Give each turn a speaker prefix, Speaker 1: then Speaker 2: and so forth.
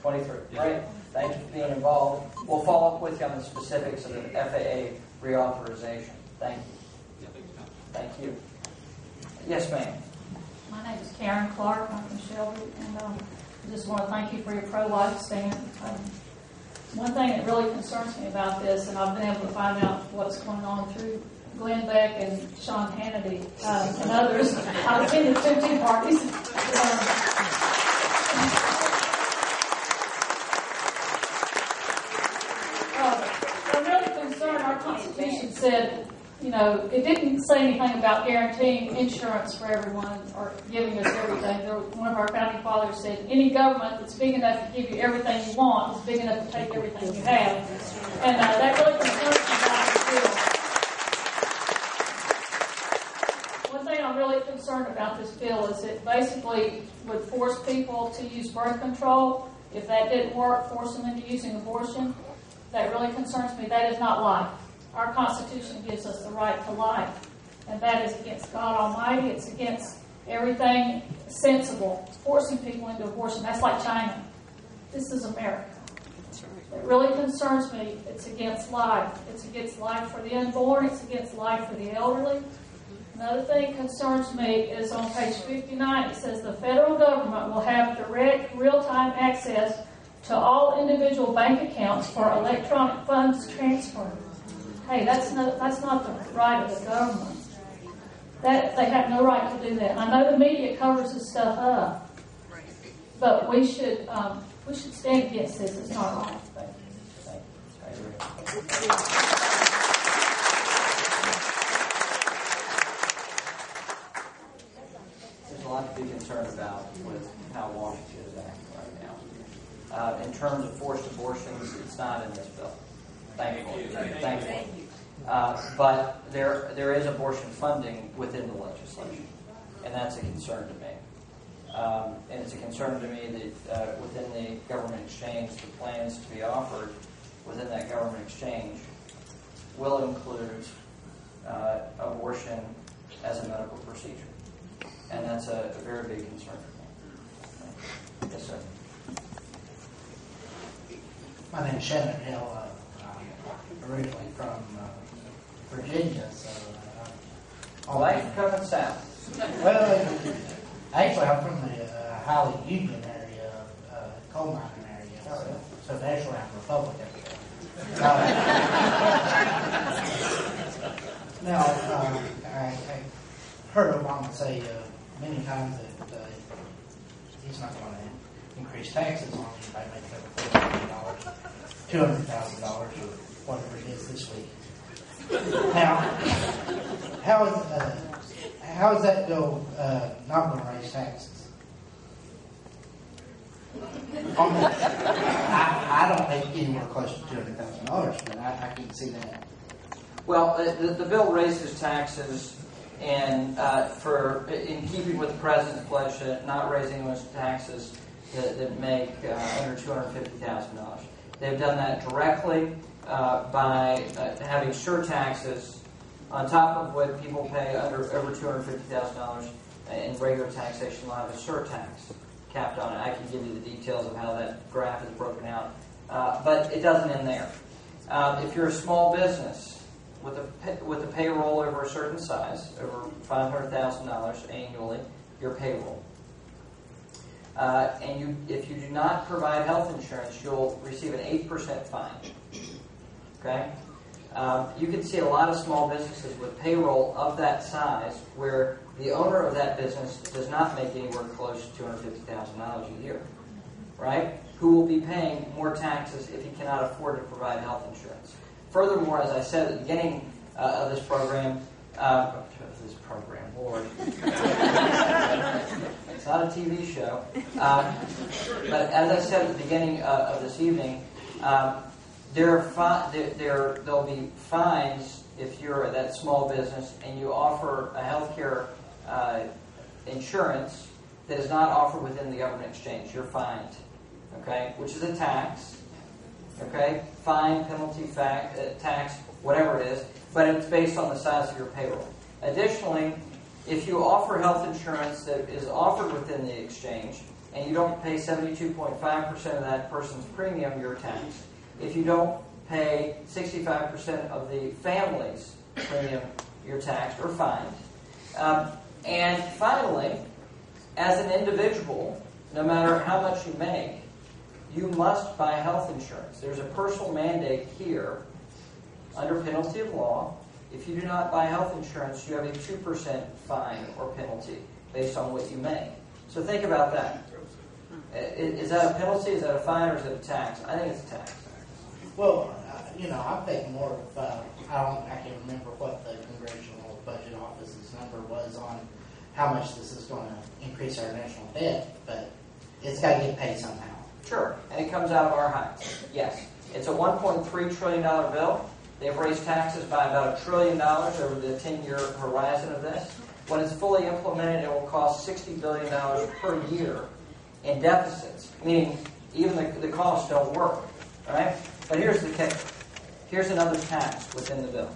Speaker 1: 23. Great. Thank you for being involved. We'll follow up with you on the specifics of the FAA reauthorization. Thank you. Thank you. Yes, ma'am.
Speaker 2: My name is Karen Clark. I'm from Shelby, and I just want to thank you for your pro-life stand. One thing that really concerns me about this, and I've been able to find out what's going on through Glenn Beck and Sean Hannity and others. I attended two tea parties. I'm really concerned. Our Constitution said, it didn't say anything about guaranteeing insurance for everyone or giving us everything. One of our founding fathers said, any government that's big enough to give you everything you want is big enough to take everything you have. And that really concerns me about this bill. One thing I'm really concerned about this bill is it basically would force people to use birth control. If that didn't work, force them into using abortion. That really concerns me. That is not life. Our Constitution gives us the right to life, and that is against God Almighty. It's against everything sensible. It's forcing people into abortion. That's like China. This is America. It really concerns me. It's against life. It's against life for the unborn. It's against life for the elderly. Another thing that concerns me is on page 59. It says the federal government will have direct, real-time access to all individual bank accounts for electronic funds transfer. Hey, that's not the right of the government. That they have no right to do that. I know the media covers this stuff up, but we should stand against this. It's not right. Thank you.
Speaker 1: There's a lot to be concerned about with how Washington is acting right now. In terms of forced abortions, it's not in this bill. Thankfully. But there is abortion funding within the legislation, and that's a concern to me. And it's a concern to me that within the government exchange, the plans to be offered within that government exchange will include abortion as a medical procedure. And that's a very big concern for me. Yes, sir.
Speaker 3: My name is Shannon Hill. I'm originally from Virginia, so
Speaker 1: Why are you coming south?
Speaker 3: well, actually, I'm from the Highly Union area, coal mining area, so actually I'm Republican. Now, I heard Obama say many times that he's not going to increase taxes on anybody making over $400,000, $200,000, or whatever it is this week. Now, how is that bill not going to raise taxes? I don't think anywhere close to $200,000, but I can see that.
Speaker 1: Well, the bill raises taxes, and in keeping with the president's pledge to not raise anyone's taxes that make under $250,000. They've done that directly by having surtaxes on top of what people pay over $250,000 in regular taxation. Will have a surtax capped on it. I can give you the details of how that graph is broken out, but it doesn't end there. If you're a small business with a payroll over a certain size, over $500,000 annually, your payroll. And if you do not provide health insurance, you'll receive an 8% fine. Okay? You can see a lot of small businesses with payroll of that size where the owner of that business does not make anywhere close to $250,000 a year. Right? Who will be paying more taxes if he cannot afford to provide health insurance. Furthermore, as I said at the beginning of this program, Lord. It's not a TV show. But as I said at the beginning of this evening, there'll be fines if you're that small business and you offer a healthcare insurance that is not offered within the government exchange. You're fined, okay? Which is a tax, okay? Fine, penalty, tax, whatever it is, but it's based on the size of your payroll. Additionally, if you offer health insurance that is offered within the exchange and you don't pay 72.5% of that person's premium, you're taxed. If you don't pay 65% of the family's premium, you're taxed or fined. And finally, as an individual, no matter how much you make, you must buy health insurance. There's a personal mandate here under penalty of law. If you do not buy health insurance, you have a 2% fine or penalty based on what you make. So think about that. Is that a penalty? Is that a fine? Or is it a tax? I think it's a tax.
Speaker 3: Well, I think more of, I can't remember what the Congressional Budget Office's number was on how much this is going to increase our national debt, but it's got to get paid somehow.
Speaker 1: Sure, and it comes out of our hires. Yes, it's a $1.3 trillion bill. They've raised taxes by about $1 trillion over the 10-year horizon of this. When it's fully implemented, it will cost $60 billion per year in deficits, meaning even the costs don't work. All right? But here's the kicker. Here's another tax within the bill.